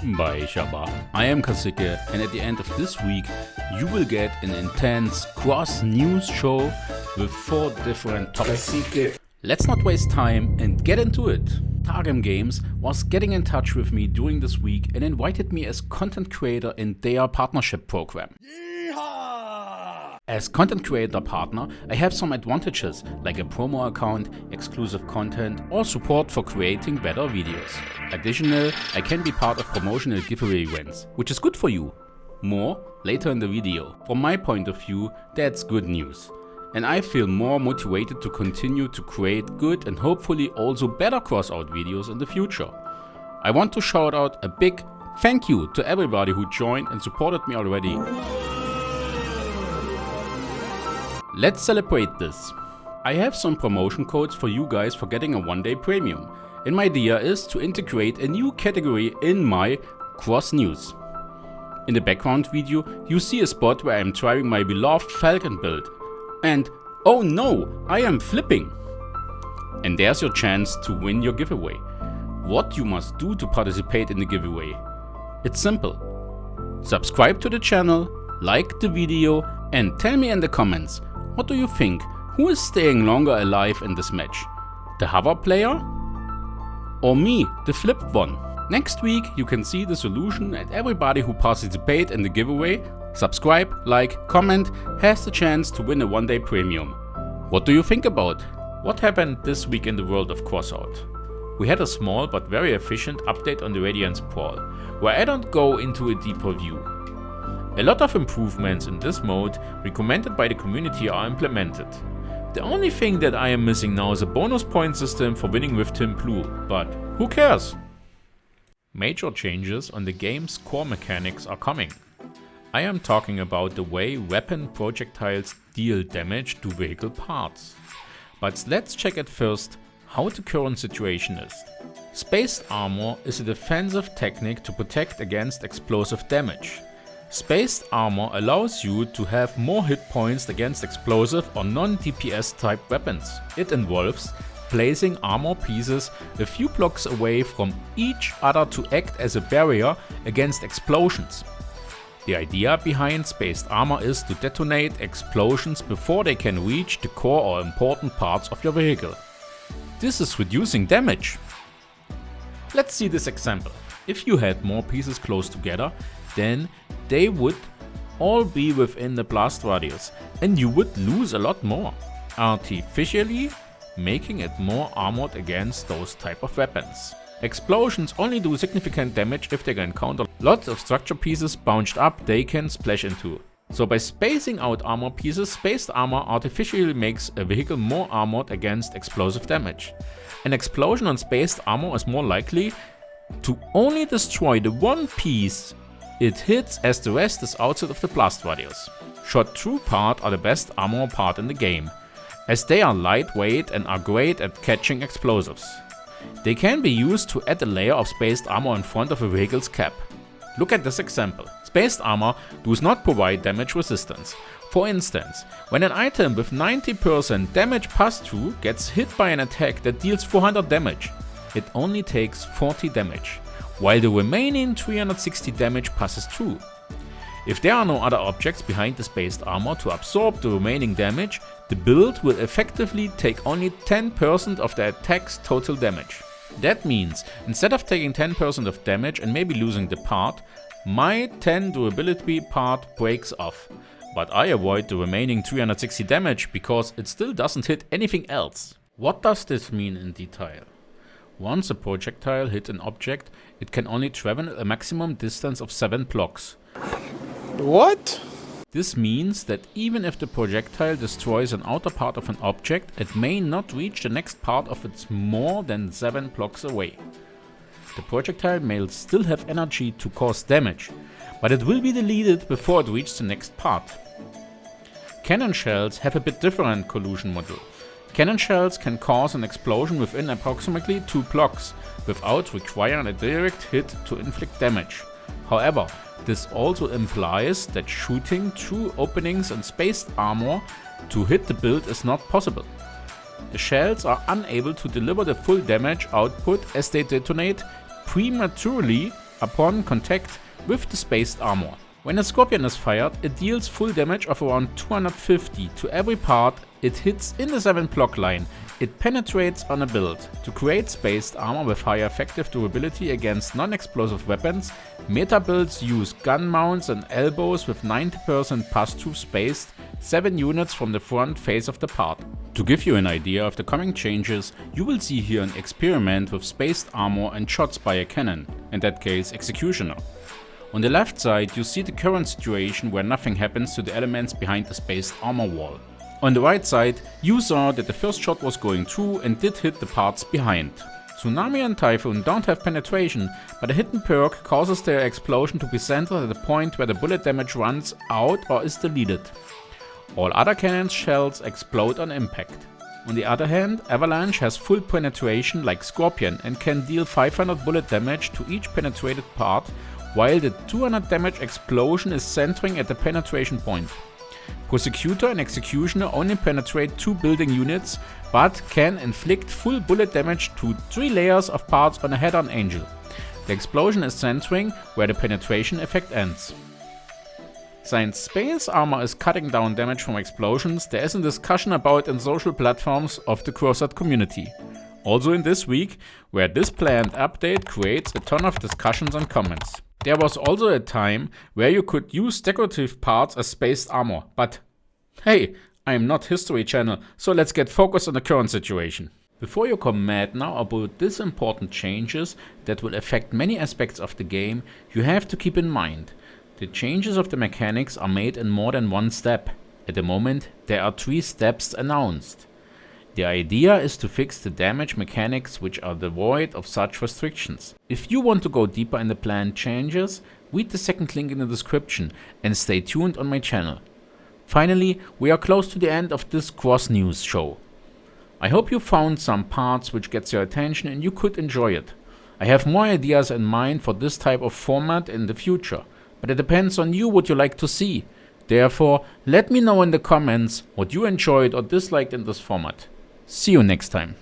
Bye Shabba. I am Kasike, and at the end of this week you will get an intense cross news show with 4 different topics. Let's not waste time and get into it. Targem Games was getting in touch with me during this week and invited me as content creator in their partnership program. As content creator partner, I have some advantages like a promo account, exclusive content, or support for creating better videos. Additionally, I can be part of promotional giveaway events, which is good for you. More later in the video. From my point of view, that's good news. And I feel more motivated to continue to create good and hopefully also better crossout videos in the future. I want to shout out a big thank you to everybody who joined and supported me already. Let's celebrate this. I have some promotion codes for you guys for getting a 1-day premium, and my idea is to integrate a new category in my cross news. In the background video you see a spot where I am trying my beloved Falcon build, and oh no, I am flipping! And there's your chance to win your giveaway. What you must do to participate in the giveaway? It's simple. Subscribe to the channel, like the video, and tell me in the comments, what do you think? Who is staying longer alive in this match? The hover player? Or me, the flipped one? Next week you can see the solution, and everybody who participates in the giveaway, subscribe, like, comment, has the chance to win a 1-day premium. What do you think about? What happened this week in the world of Crossout? We had a small but very efficient update on the Radiance brawl, where I don't go into a deeper view. A lot of improvements in this mode recommended by the community are implemented. The only thing that I am missing now is a bonus point system for winning with Team Blue, but who cares? Major changes on the game's core mechanics are coming. I am talking about the way weapon projectiles deal damage to vehicle parts. But let's check at first how the current situation is. Spaced armor is a defensive technique to protect against explosive damage. Spaced armor allows you to have more hit points against explosive or non-DPS type weapons. It involves placing armor pieces a few blocks away from each other to act as a barrier against explosions. The idea behind spaced armor is to detonate explosions before they can reach the core or important parts of your vehicle. This is reducing damage. Let's see this example. If you had more pieces close together, then they would all be within the blast radius and you would lose a lot more, artificially making it more armored against those type of weapons. Explosions only do significant damage if they encounter lots of structure pieces bounced up they can splash into. So by spacing out armor pieces, spaced armor artificially makes a vehicle more armored against explosive damage. An explosion on spaced armor is more likely to only destroy the one piece it hits, as the rest is outside of the blast radius. Shot through part are the best armor part in the game, as they are lightweight and are great at catching explosives. They can be used to add a layer of spaced armor in front of a vehicle's cap. Look at this example. Spaced armor does not provide damage resistance. For instance, when an item with 90% damage pass-through gets hit by an attack that deals 400 damage, it only takes 40 damage, while the remaining 360 damage passes through. If there are no other objects behind the spaced armor to absorb the remaining damage, the build will effectively take only 10% of the attack's total damage. That means, instead of taking 10% of damage and maybe losing the part, my 10 durability part breaks off, but I avoid the remaining 360 damage because it still doesn't hit anything else. What does this mean in detail? Once a projectile hits an object, it can only travel a maximum distance of 7 blocks. What? This means that even if the projectile destroys an outer part of an object, it may not reach the next part of it more than 7 blocks away. The projectile may still have energy to cause damage, but it will be deleted before it reaches the next part. Cannon shells have a bit different collision model. Cannon shells can cause an explosion within approximately 2 blocks, without requiring a direct hit to inflict damage. However, this also implies that shooting through openings in spaced armor to hit the build is not possible. The shells are unable to deliver the full damage output as they detonate prematurely upon contact with the spaced armor. When a Scorpion is fired, it deals full damage of around 250 to every part it hits in the 7 block line. It penetrates on a build. To create spaced armor with higher effective durability against non-explosive weapons, meta builds use gun mounts and elbows with 90% pass-through spaced 7 units from the front face of the part. To give you an idea of the coming changes, you will see here an experiment with spaced armor and shots by a cannon, in that case Executioner. On the left side you see the current situation where nothing happens to the elements behind the spaced armor wall. On the right side you saw that the first shot was going through and did hit the parts behind. Tsunami and Typhoon don't have penetration, but a hidden perk causes their explosion to be centered at the point where the bullet damage runs out or is deleted. All other cannons' shells explode on impact. On the other hand, Avalanche has full penetration like Scorpion and can deal 500 bullet damage to each penetrated part, while the 200 damage explosion is centering at the penetration point. Prosecutor and Executioner only penetrate 2 building units, but can inflict full bullet damage to 3 layers of parts on a head-on Angel. The explosion is centering where the penetration effect ends. Since space armor is cutting down damage from explosions, there is a discussion about in social platforms of the Crossout community. Also in this week, where this planned update creates a ton of discussions and comments. There was also a time where you could use decorative parts as spaced armor, but hey, I am not History Channel, so let's get focused on the current situation. Before you come mad now about these important changes that will affect many aspects of the game, you have to keep in mind, the changes of the mechanics are made in more than one step. At the moment, there are 3 steps announced. The idea is to fix the damage mechanics which are devoid of such restrictions. If you want to go deeper in the planned changes, read the second link in the description and stay tuned on my channel. Finally, we are close to the end of this Cross News Show. I hope you found some parts which gets your attention and you could enjoy it. I have more ideas in mind for this type of format in the future, but it depends on you what you like to see. Therefore, let me know in the comments what you enjoyed or disliked in this format. See you next time.